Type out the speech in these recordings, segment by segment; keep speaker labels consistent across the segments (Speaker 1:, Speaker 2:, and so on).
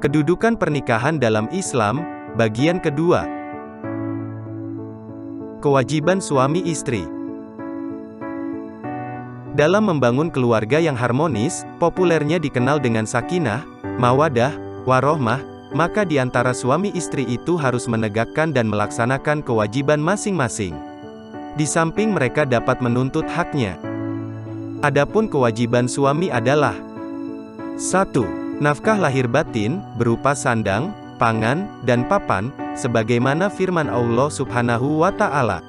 Speaker 1: Kedudukan pernikahan dalam Islam, bagian kedua. Kewajiban suami istri. Dalam membangun keluarga yang harmonis, populernya dikenal dengan sakinah, mawadah, warohmah, maka di antara suami istri itu harus menegakkan dan melaksanakan kewajiban masing-masing. Di samping mereka dapat menuntut haknya. Adapun kewajiban suami adalah 1. Nafkah lahir batin, berupa sandang, pangan, dan papan, sebagaimana firman Allah Subhanahu wa Ta'ala.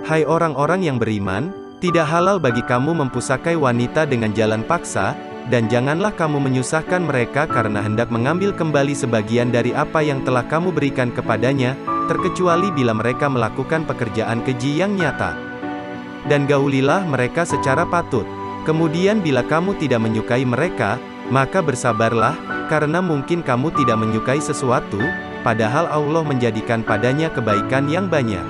Speaker 1: Hai orang-orang yang beriman, tidak halal bagi kamu mempusakai wanita dengan jalan paksa, dan janganlah kamu menyusahkan mereka karena hendak mengambil kembali sebagian dari apa yang telah kamu berikan kepadanya, terkecuali bila mereka melakukan pekerjaan keji yang nyata. Dan gaulilah mereka secara patut. Kemudian bila kamu tidak menyukai mereka, maka bersabarlah, karena mungkin kamu tidak menyukai sesuatu, padahal Allah menjadikan padanya kebaikan yang banyak.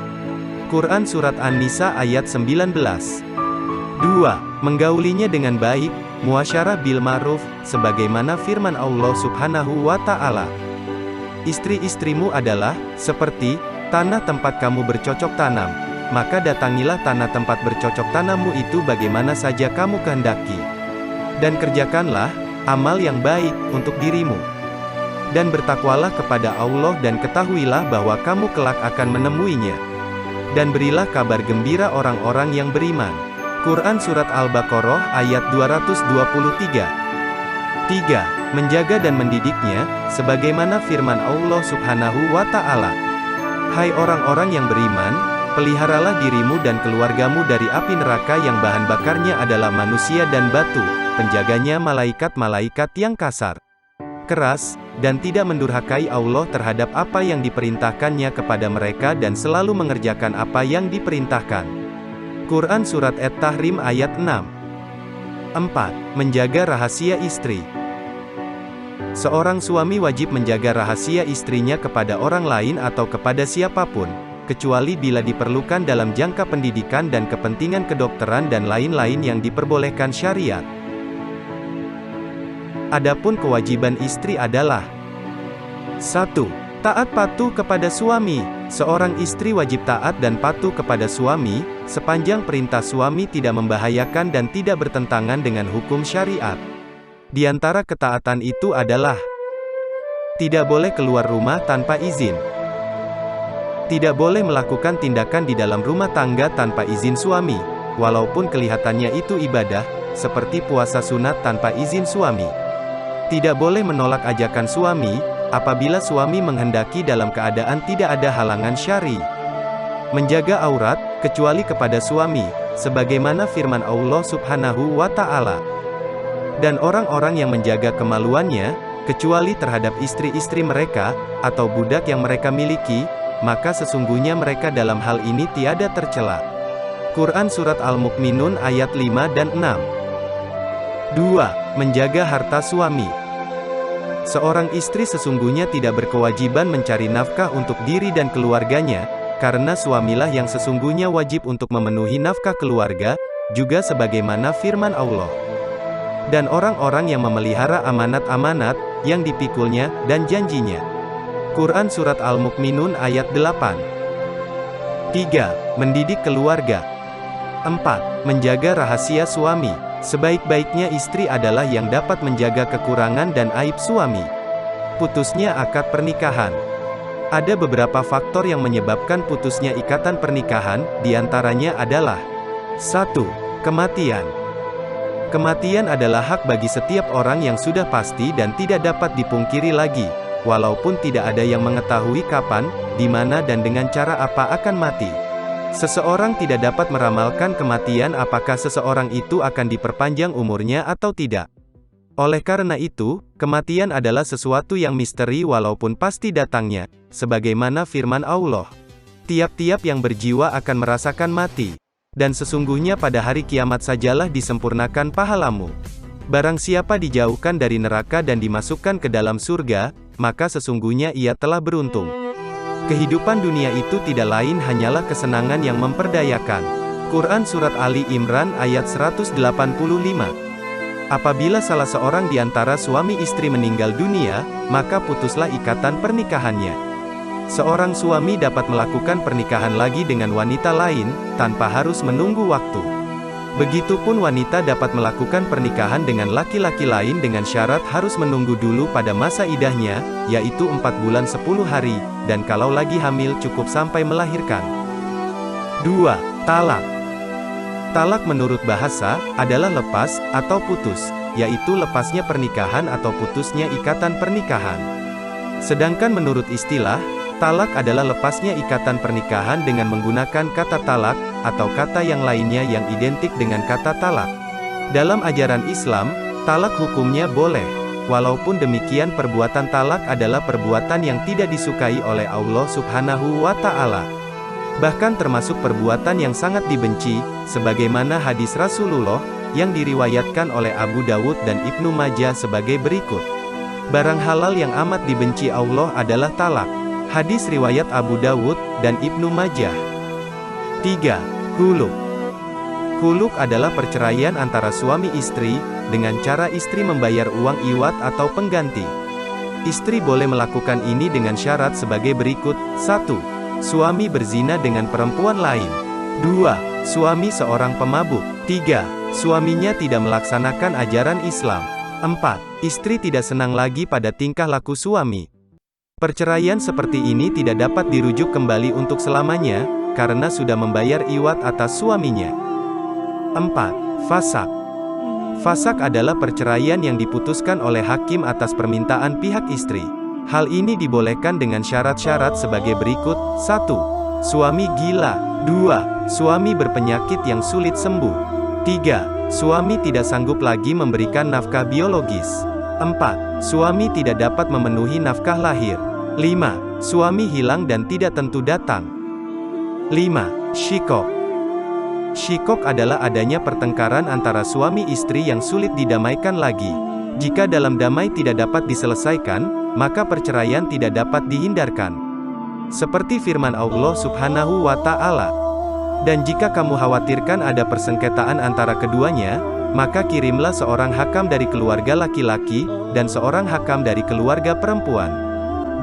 Speaker 1: Quran Surat An-Nisa ayat 19. 2. Menggaulinya dengan baik, muasyarah bil ma'ruf, sebagaimana firman Allah Subhanahu wa Ta'ala. Istri-istrimu adalah seperti tanah tempat kamu bercocok tanam, maka datangilah tanah tempat bercocok tanammu itu bagaimana saja kamu kehendaki. Dan kerjakanlah amal yang baik untuk dirimu. Dan bertakwalah kepada Allah dan ketahuilah bahwa kamu kelak akan menemuinya. Dan berilah kabar gembira orang-orang yang beriman. Quran Surat Al-Baqarah ayat 223. 3. Menjaga dan mendidiknya, sebagaimana firman Allah Subhanahu wa Ta'ala. Hai orang-orang yang beriman, peliharalah dirimu dan keluargamu dari api neraka yang bahan bakarnya adalah manusia dan batu, penjaganya malaikat-malaikat yang kasar, keras, dan tidak mendurhakai Allah terhadap apa yang diperintahkannya kepada mereka dan selalu mengerjakan apa yang diperintahkan. Quran Surat At-Tahrim ayat 6. 4. Menjaga rahasia istri. Seorang suami wajib menjaga rahasia istrinya kepada orang lain atau kepada siapapun, kecuali bila diperlukan dalam jangka pendidikan dan kepentingan kedokteran dan lain-lain yang diperbolehkan syariat. Adapun kewajiban istri adalah 1. Taat patuh kepada suami. Seorang istri wajib taat dan patuh kepada suami, sepanjang perintah suami tidak membahayakan dan tidak bertentangan dengan hukum syariat. Di antara ketaatan itu adalah tidak boleh keluar rumah tanpa izin. Tidak boleh melakukan tindakan di dalam rumah tangga tanpa izin suami, walaupun kelihatannya itu ibadah, seperti puasa sunat tanpa izin suami. Tidak boleh menolak ajakan suami, apabila suami menghendaki dalam keadaan tidak ada halangan syar'i. Menjaga aurat, kecuali kepada suami, sebagaimana firman Allah Subhanahu wa Ta'ala. Dan orang-orang yang menjaga kemaluannya, kecuali terhadap istri-istri mereka, atau budak yang mereka miliki, maka sesungguhnya mereka dalam hal ini tiada tercela. Quran Surat Al-Mu'minun ayat 5 dan 6. 2. Menjaga harta suami. Seorang istri sesungguhnya tidak berkewajiban mencari nafkah untuk diri dan keluarganya, karena suamilah yang sesungguhnya wajib untuk memenuhi nafkah keluarga, juga sebagaimana firman Allah. Dan orang-orang yang memelihara amanat-amanat, yang dipikulnya, dan janjinya. Quran Surat Al-Mu'minun ayat 8. 3. Mendidik keluarga. 4. Menjaga rahasia suami. Sebaik-baiknya istri adalah yang dapat menjaga kekurangan dan aib suami. Putusnya akad pernikahan. Ada beberapa faktor yang menyebabkan putusnya ikatan pernikahan, diantaranya adalah 1. Kematian. Kematian adalah hak bagi setiap orang yang sudah pasti dan tidak dapat dipungkiri lagi, walaupun tidak ada yang mengetahui kapan, di mana dan dengan cara apa akan mati. Seseorang tidak dapat meramalkan kematian apakah seseorang itu akan diperpanjang umurnya atau tidak. Oleh karena itu, kematian adalah sesuatu yang misteri walaupun pasti datangnya, sebagaimana firman Allah. Tiap-tiap yang berjiwa akan merasakan mati. Dan sesungguhnya pada hari kiamat sajalah disempurnakan pahalamu. Barang siapa dijauhkan dari neraka dan dimasukkan ke dalam surga, maka sesungguhnya ia telah beruntung. Kehidupan dunia itu tidak lain hanyalah kesenangan yang memperdayakan. Quran Surat Ali Imran ayat 185. Apabila salah seorang di antara suami istri meninggal dunia, maka putuslah ikatan pernikahannya. Seorang suami dapat melakukan pernikahan lagi dengan wanita lain, tanpa harus menunggu waktu. Begitupun wanita dapat melakukan pernikahan dengan laki-laki lain dengan syarat harus menunggu dulu pada masa idahnya, yaitu 4 bulan 10 hari, dan kalau lagi hamil cukup sampai melahirkan. 2. Talak. Talak menurut bahasa, adalah lepas, atau putus, yaitu lepasnya pernikahan atau putusnya ikatan pernikahan. Sedangkan menurut istilah, talak adalah lepasnya ikatan pernikahan dengan menggunakan kata talak, atau kata yang lainnya yang identik dengan kata talak. Dalam ajaran Islam, talak hukumnya boleh. Walaupun demikian perbuatan talak adalah perbuatan yang tidak disukai oleh Allah Subhanahu wa Ta'ala. Bahkan termasuk perbuatan yang sangat dibenci, sebagaimana hadis Rasulullah, yang diriwayatkan oleh Abu Dawud dan Ibnu Majah sebagai berikut. Barang halal yang amat dibenci Allah adalah talak. Hadis riwayat Abu Dawud dan Ibnu Majah. 3. Khuluk. Khuluk adalah perceraian antara suami istri, dengan cara istri membayar uang iwat atau pengganti. Istri boleh melakukan ini dengan syarat sebagai berikut. 1. Suami berzina dengan perempuan lain. 2. Suami seorang pemabuk. 3. Suaminya tidak melaksanakan ajaran Islam. 4. Istri tidak senang lagi pada tingkah laku suami. Perceraian seperti ini tidak dapat dirujuk kembali untuk selamanya, karena sudah membayar iwat atas suaminya. 4. Fasak. Fasak adalah perceraian yang diputuskan oleh hakim atas permintaan pihak istri. Hal ini dibolehkan dengan syarat-syarat sebagai berikut. 1. Suami gila. 2. Suami berpenyakit yang sulit sembuh. 3. Suami tidak sanggup lagi memberikan nafkah biologis. 4. Suami tidak dapat memenuhi nafkah lahir. 5. Suami hilang dan tidak tentu datang. 5. Syikok. Syikok adalah adanya pertengkaran antara suami istri yang sulit didamaikan lagi. Jika dalam damai tidak dapat diselesaikan, maka perceraian tidak dapat dihindarkan. Seperti firman Allah Subhanahu wa Ta'ala. Dan jika kamu khawatirkan ada persengketaan antara keduanya, maka kirimlah seorang hakam dari keluarga laki-laki, dan seorang hakam dari keluarga perempuan.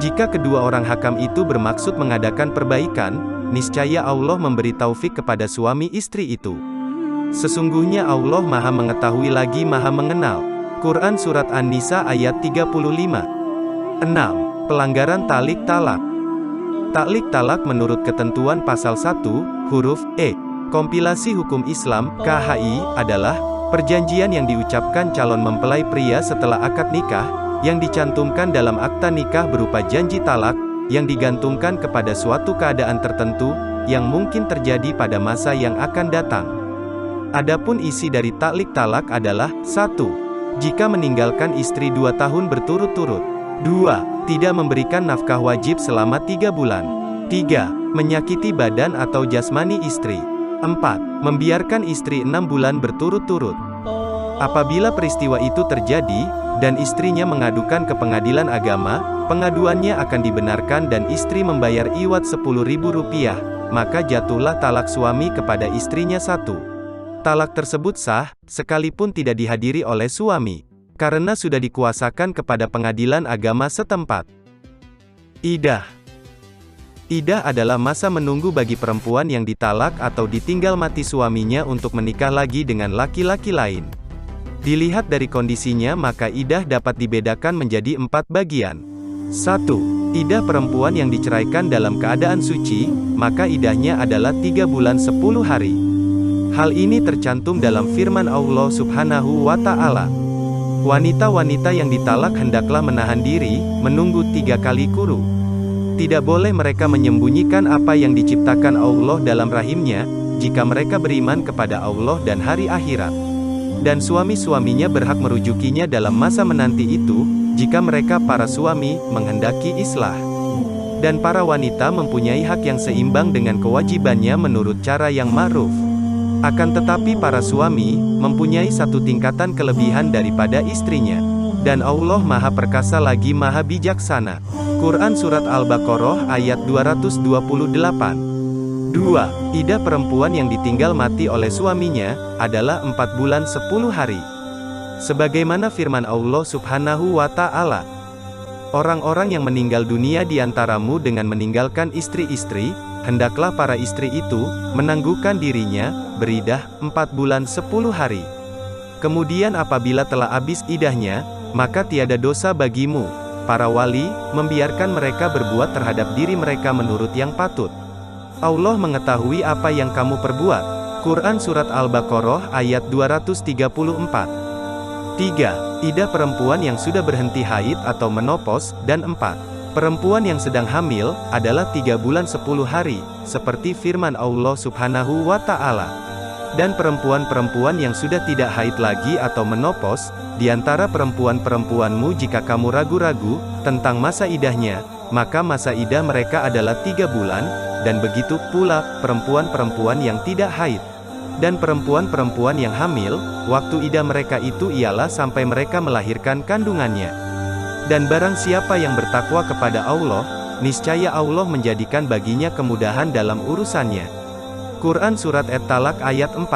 Speaker 1: Jika kedua orang hakam itu bermaksud mengadakan perbaikan, niscaya Allah memberi taufik kepada suami istri itu. Sesungguhnya Allah Maha Mengetahui lagi Maha Mengenal. Quran Surat An-Nisa ayat 35. 6. Pelanggaran talik talak. Taklik talak menurut ketentuan pasal 1, huruf E, Kompilasi Hukum Islam, KHI, adalah perjanjian yang diucapkan calon mempelai pria setelah akad nikah, yang dicantumkan dalam akta nikah berupa janji talak, yang digantungkan kepada suatu keadaan tertentu, yang mungkin terjadi pada masa yang akan datang. Adapun isi dari taklik talak adalah: 1. Jika meninggalkan istri 2 tahun berturut-turut. 2. Tidak memberikan nafkah wajib selama 3 bulan. 3. Menyakiti badan atau jasmani istri. 4. Membiarkan istri 6 bulan berturut-turut. Apabila peristiwa itu terjadi, dan istrinya mengadukan ke pengadilan agama, pengaduannya akan dibenarkan dan istri membayar iwat Rp10.000, maka jatuhlah talak suami kepada istrinya 1. Talak tersebut sah, sekalipun tidak dihadiri oleh suami, karena sudah dikuasakan kepada pengadilan agama setempat. Iddah. Iddah adalah masa menunggu bagi perempuan yang ditalak atau ditinggal mati suaminya untuk menikah lagi dengan laki-laki lain. Dilihat dari kondisinya maka iddah dapat dibedakan menjadi 4 bagian. 1. Iddah perempuan yang diceraikan dalam keadaan suci, maka iddahnya adalah 3 bulan 10 hari. Hal ini tercantum dalam firman Allah Subhanahu wa Ta'ala. Wanita-wanita yang ditalak hendaklah menahan diri, menunggu 3 kali kurung. Tidak boleh mereka menyembunyikan apa yang diciptakan Allah dalam rahimnya, jika mereka beriman kepada Allah dan hari akhirat. Dan suami-suaminya berhak merujukinya dalam masa menanti itu, jika mereka para suami menghendaki islah. Dan para wanita mempunyai hak yang seimbang dengan kewajibannya menurut cara yang ma'ruf. Akan tetapi para suami mempunyai satu tingkatan kelebihan daripada istrinya. Dan Allah Maha Perkasa lagi Maha Bijaksana. Quran Surat Al-Baqarah ayat 228. 2. Iddah perempuan yang ditinggal mati oleh suaminya adalah 4 bulan 10 hari. Sebagaimana firman Allah Subhanahu wa Ta'ala, orang-orang yang meninggal dunia di antaramu dengan meninggalkan istri-istri, hendaklah para istri itu menangguhkan dirinya, beridah 4 bulan 10 hari. Kemudian apabila telah habis idahnya, maka tiada dosa bagimu, para wali, membiarkan mereka berbuat terhadap diri mereka menurut yang patut. Allah mengetahui apa yang kamu perbuat. Quran Surat Al-Baqarah ayat 234. 3. Idah perempuan yang sudah berhenti haid atau menopause, dan 4. Perempuan yang sedang hamil, adalah 3 bulan 10 hari, seperti firman Allah Subhanahu wa Ta'ala. Dan perempuan-perempuan yang sudah tidak haid lagi atau menopause, di antara perempuan-perempuanmu jika kamu ragu-ragu tentang masa idahnya, maka masa idah mereka adalah 3 bulan, dan begitu pula perempuan-perempuan yang tidak haid. Dan perempuan-perempuan yang hamil, waktu idah mereka itu ialah sampai mereka melahirkan kandungannya. Dan barang siapa yang bertakwa kepada Allah, niscaya Allah menjadikan baginya kemudahan dalam urusannya. Quran Surat At-Talaq ayat 4.